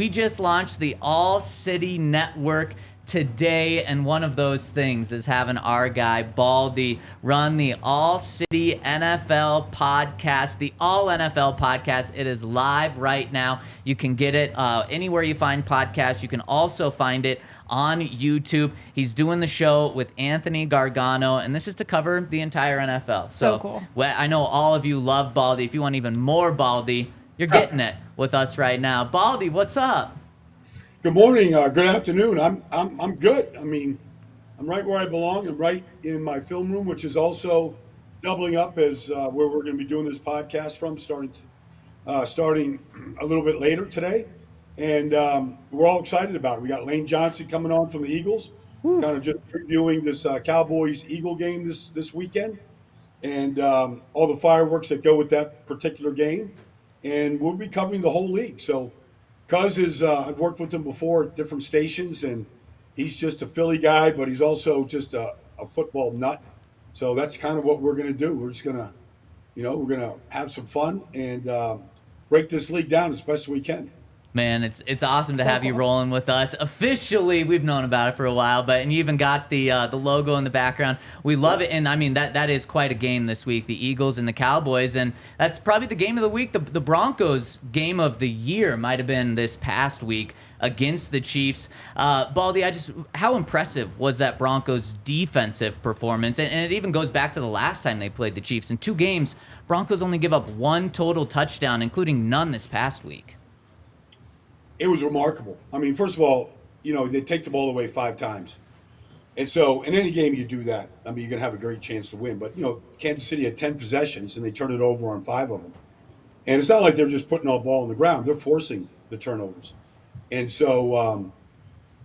We just launched the All City Network today, and one of those things is having our guy Baldy run the All City NFL podcast, the All NFL podcast. It is live right now. You can get it anywhere you find podcasts. You can also find it on YouTube. He's doing the show with Anthony Gargano, and this is to cover the entire NFL. So cool. Well, I know all of you love Baldy. If you want even more Baldy, you're getting it with us right now. Baldy, what's up? Good morning. Good afternoon. I'm good. I mean, I'm right where I belong. I'm right in my film room, which is also doubling up as where we're going to be doing this podcast from, starting a little bit later today. And we're all excited about it. We got Lane Johnson coming on from the Eagles, kind of just previewing this Cowboys-Eagle game this weekend, and all the fireworks that go with that particular game. And we'll be covering the whole league. So Cuz is, I've worked with him before at different stations, and he's just a Philly guy, but he's also just a football nut. So that's kind of what we're going to do. We're just going to, we're going to have some fun and break this league down as best we can. Man, it's awesome to have you rolling with us. Officially, we've known about it for a while, and you even got the logo in the background. We love it, and I mean that is quite a game this week. The Eagles and the Cowboys, and that's probably the game of the week. The Broncos game of the year might have been this past week against the Chiefs. Baldy, how impressive was that Broncos defensive performance? And it even goes back to the last time they played the Chiefs. In 2 games, Broncos only give up 1 total touchdown, including none this past week. It was remarkable. I mean, first of all, they take the ball away 5 times. And so in any game you do that, I mean, you're going to have a great chance to win. But, Kansas City had 10 possessions, and they turned it over on 5 of them. And it's not like they're just putting all the ball on the ground. They're forcing the turnovers. And so,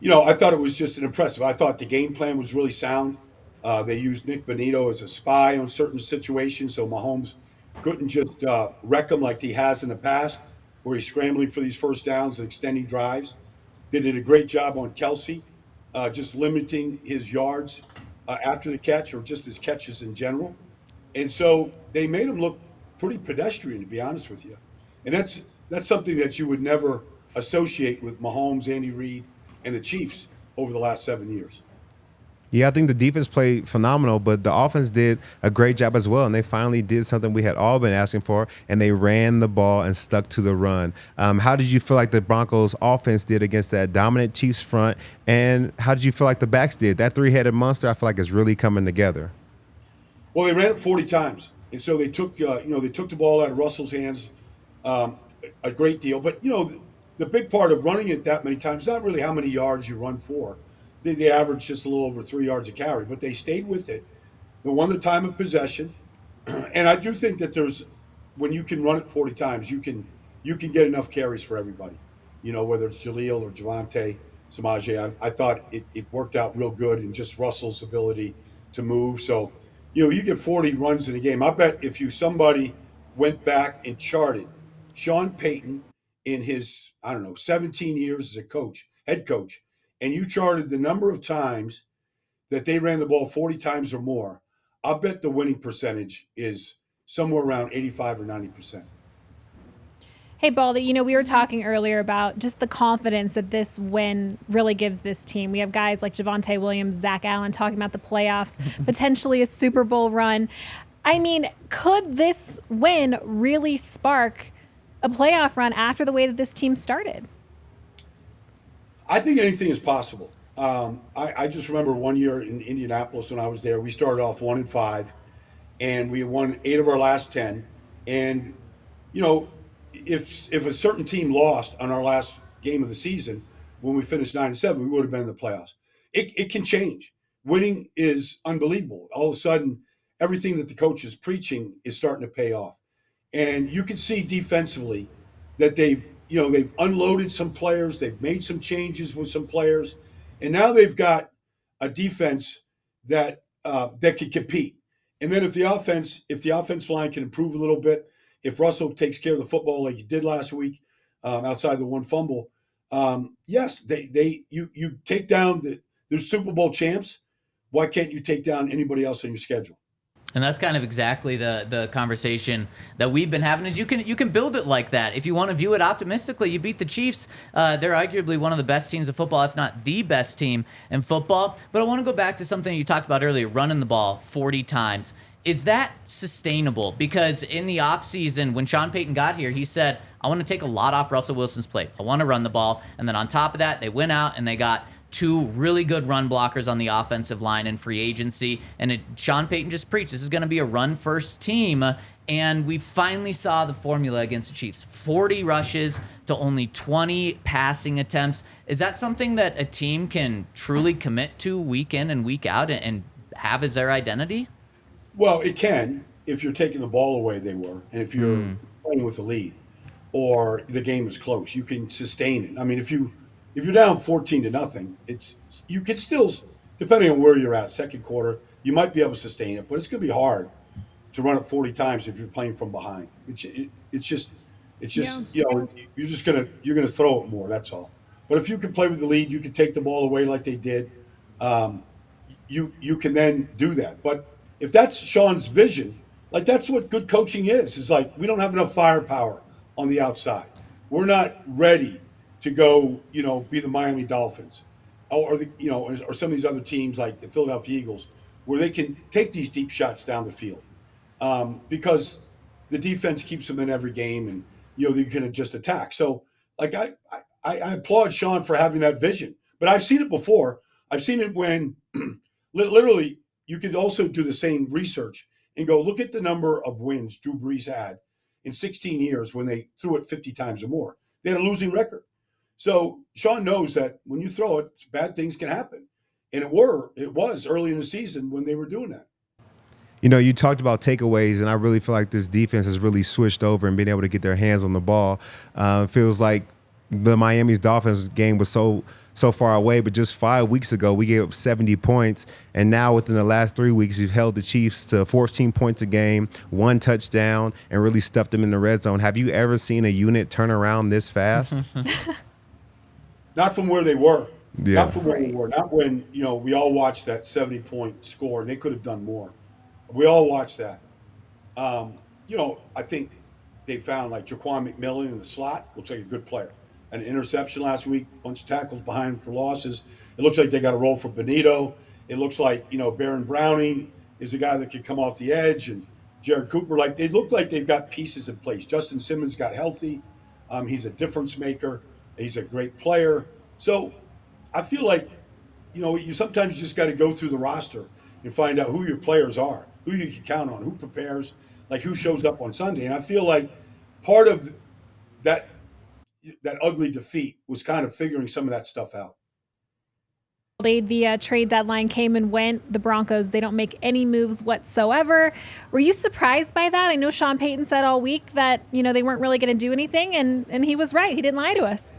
I thought it was just an impressive. I thought the game plan was really sound. They used Nick Bonito as a spy on certain situations, so Mahomes couldn't just wreck them like he has in the past, where he's scrambling for these first downs and extending drives. They did a great job on Kelsey, just limiting his yards after the catch, or just his catches in general. And so they made him look pretty pedestrian, to be honest with you. And that's something that you would never associate with Mahomes, Andy Reid, and the Chiefs over the last 7 years. Yeah, I think the defense played phenomenal, but the offense did a great job as well, and they finally did something we had all been asking for, and they ran the ball and stuck to the run. How did you feel like the Broncos offense did against that dominant Chiefs front, and how did you feel like the backs did? That 3-headed monster, I feel like, is really coming together. Well, they ran it 40 times, and so they took the ball out of Russell's hands a great deal. But, the big part of running it that many times is not really how many yards you run for. They averaged just a little over 3 yards a carry, but they stayed with it. They won the time of possession, and I do think that when you can run it 40 times, you can get enough carries for everybody. Whether it's Jaleel or Javonte, Samaje, I thought it worked out real good, and just Russell's ability to move. So, you get 40 runs in a game. I bet if somebody went back and charted Sean Payton in his 17 years as a head coach. And you charted the number of times that they ran the ball 40 times or more, I'll bet the winning percentage is somewhere around 85 or 90%. Hey, Baldy, we were talking earlier about just the confidence that this win really gives this team. We have guys like Javonte Williams, Zach Allen talking about the playoffs, potentially a Super Bowl run. I mean, could this win really spark a playoff run after the way that this team started? I think anything is possible. I just remember one year in Indianapolis when I was there, we started off 1-5, and we won 8 of our last 10. And if a certain team lost on our last game of the season when we finished 9-7, we would have been in the playoffs. It can change. Winning is unbelievable. All of a sudden, everything that the coach is preaching is starting to pay off, and you can see defensively that they've unloaded some players. They've made some changes with some players. And now they've got a defense that can compete. And then if the offense line can improve a little bit, if Russell takes care of the football like he did last week, outside the one fumble, yes, you take down the Super Bowl champs. Why can't you take down anybody else on your schedule? And that's kind of exactly the conversation that we've been having. Is you can build it like that. If you want to view it optimistically, you beat the Chiefs. They're arguably one of the best teams of football, if not the best team in football. But I want to go back to something you talked about earlier, running the ball 40 times. Is that sustainable? Because in the offseason, when Sean Payton got here, he said, I want to take a lot off Russell Wilson's plate. I want to run the ball. And then on top of that, they went out and they got 2 really good run blockers on the offensive line in free agency. And Sean Payton just preached, this is going to be a run-first team. And we finally saw the formula against the Chiefs. 40 rushes to only 20 passing attempts. Is that something that a team can truly commit to week in and week out and have as their identity? Well, it can if you're taking the ball away. They were, and if you're playing with the lead, or the game is close, you can sustain it. I mean, if you're down 14-0, you can still, depending on where you're at, second quarter, you might be able to sustain it, but it's going to be hard to run it 40 times if you're playing from behind. It's just you know, you're gonna throw it more. That's all. But if you can play with the lead, you can take the ball away like they did. You can then do that. But if that's Sean's vision, like that's what good coaching is. It's like we don't have enough firepower on the outside. We're not ready to go, be the Miami Dolphins, or some of these other teams like the Philadelphia Eagles, where they can take these deep shots down the field, because the defense keeps them in every game, and they can just attack. So, like I applaud Sean for having that vision, but I've seen it before. I've seen it when literally you could also do the same research and go look at the number of wins Drew Brees had in 16 years when they threw it 50 times or more. They had a losing record. So Sean knows that when you throw it, bad things can happen. And it was early in the season when they were doing that. You talked about takeaways, and I really feel like this defense has really switched over and been able to get their hands on the ball. Feels like the Miami's Dolphins game was so far away, but just 5 weeks ago, we gave up 70 points. And now within the last 3 weeks, you've held the Chiefs to 14 points a game, 1 touchdown, and really stuffed them in the red zone. Have you ever seen a unit turn around this fast? Not from where they were. Yeah. Not from where they were. Not when, we all watched that 70-point score, and they could have done more. We all watched that. I think they found like Jaquan McMillan in the slot. Looks like a good player. An interception last week, bunch of tackles behind for losses. It looks like they got a role for Benito. It looks like, Baron Browning is a guy that can come off the edge, and Jared Cooper. Like they look like they've got pieces in place. Justin Simmons got healthy. He's a difference maker. He's a great player. So I feel like, you sometimes just got to go through the roster and find out who your players are, who you can count on, who prepares, like who shows up on Sunday. And I feel like part of that ugly defeat was kind of figuring some of that stuff out. The trade deadline came and went. The Broncos, they don't make any moves whatsoever. Were you surprised by that? I know Sean Payton said all week that, they weren't really going to do anything, and he was right. He didn't lie to us.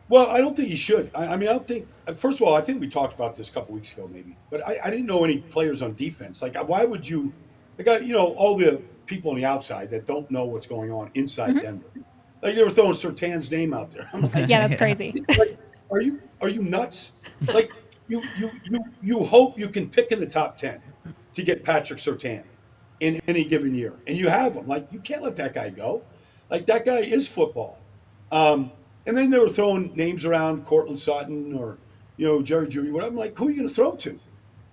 Well, I don't think he should. I don't think – first of all, I think we talked about this a couple weeks ago maybe. But I didn't know any players on defense. Like, why would you – all the people on the outside that don't know what's going on inside Denver. Like, they were throwing Surtain's name out there. I'm like, yeah, that's crazy. Like, are you nuts? Like, you hope you can pick in the top 10 to get Patrick Surtain in any given year. And you have him. Like, you can't let that guy go. Like, that guy is football. And then they were throwing names around, Cortland Sutton or, Jerry Jeudy. What I'm like, who are you going to throw to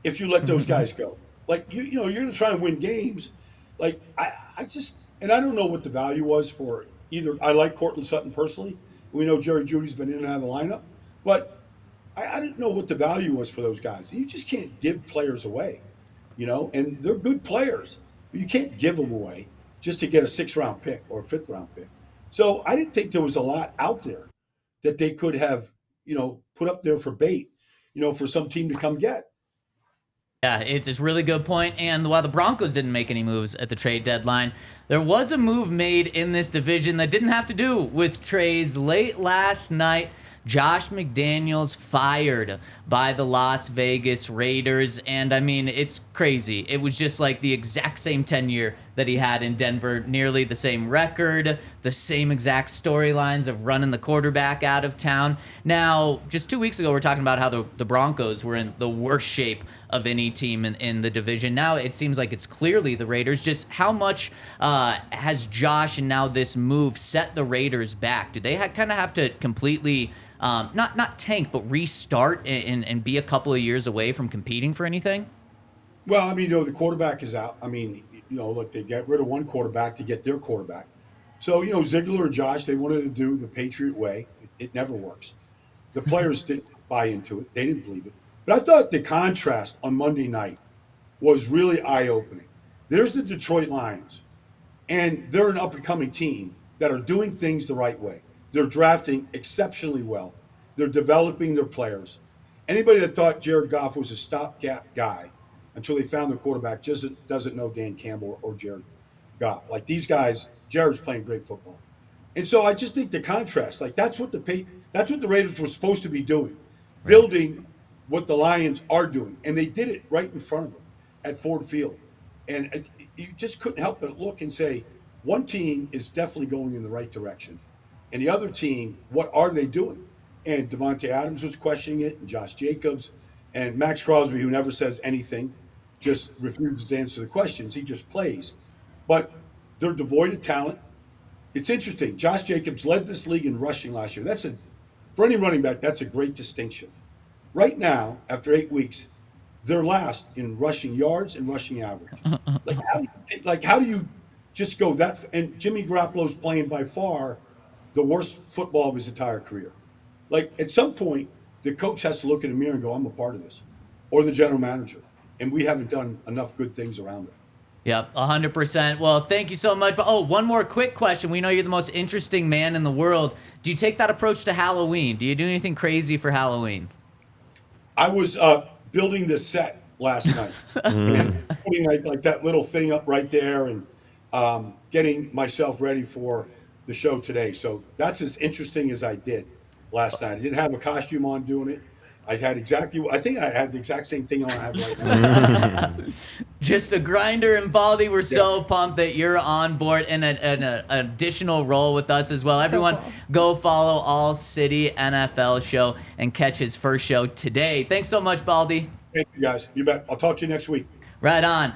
if you let those guys go? Like, you're going to try and win games. Like, I just – and I don't know what the value was for either. I like Cortland Sutton personally. We know Jerry Jeudy's been in and out of the lineup. But I didn't know what the value was for those guys. You just can't give players away, and they're good players. But you can't give them away just to get a 6th-round pick or a 5th-round pick. So I didn't think there was a lot out there that they could have, put up there for bait, for some team to come get. Yeah, it's a really good point. And while the Broncos didn't make any moves at the trade deadline, there was a move made in this division that didn't have to do with trades. Late last night, Josh McDaniels fired by the Las Vegas Raiders. And I mean, it's crazy. It was just like the exact same tenure that he had in Denver. Nearly the same record, the same exact storylines of running the quarterback out of town. Now, just 2 weeks ago, we were talking about how the Broncos were in the worst shape of any team in the division. Now it seems like it's clearly the Raiders. Just how much has Josh and now this move set the Raiders back? Do they kind of have to completely not tank, but restart and be a couple of years away from competing for anything? Well, I mean, the quarterback is out. I mean, look, they get rid of one quarterback to get their quarterback. So, Ziegler and Josh, they wanted to do the Patriot way. It never works. The players didn't buy into it. They didn't believe it. But I thought the contrast on Monday night was really eye-opening. There's the Detroit Lions, and they're an up-and-coming team that are doing things the right way. They're drafting exceptionally well. They're developing their players. Anybody that thought Jared Goff was a stopgap guy until they found their quarterback just doesn't know Dan Campbell or Jared Goff. Like these guys, Jared's playing great football. And so I just think the contrast, like that's what the Raiders were supposed to be doing, building what the Lions are doing. And they did it right in front of them at Ford Field. And you just couldn't help but look and say, one team is definitely going in the right direction. And the other team, what are they doing? And Devontae Adams was questioning it, and Josh Jacobs, and Max Crosby, who never says anything, just refuses to answer the questions. He just plays. But they're devoid of talent. It's interesting. Josh Jacobs led this league in rushing last year. For any running back, that's a great distinction. Right now, after 8 weeks, they're last in rushing yards and rushing average. How do you just go that? And Jimmy Garoppolo's playing by far the worst football of his entire career. Like at some point, the coach has to look in the mirror and go, I'm a part of this, or the general manager. And we haven't done enough good things around it. Yep, 100%. Well, thank you so much. But one more quick question. We know you're the most interesting man in the world. Do you take that approach to Halloween? Do you do anything crazy for Halloween? I was building this set last night, and putting like that little thing up right there, and getting myself ready for the show today. So that's as interesting as I did last night. I didn't have a costume on doing it. I think I had the exact same thing on I have right now. Just a grinder and Baldy. We're so pumped that you're on board in an additional role with us as well. Everyone, cool. Go follow All City NFL Show and catch his first show today. Thanks so much, Baldy. Thank you, guys. You bet. I'll talk to you next week. Right on.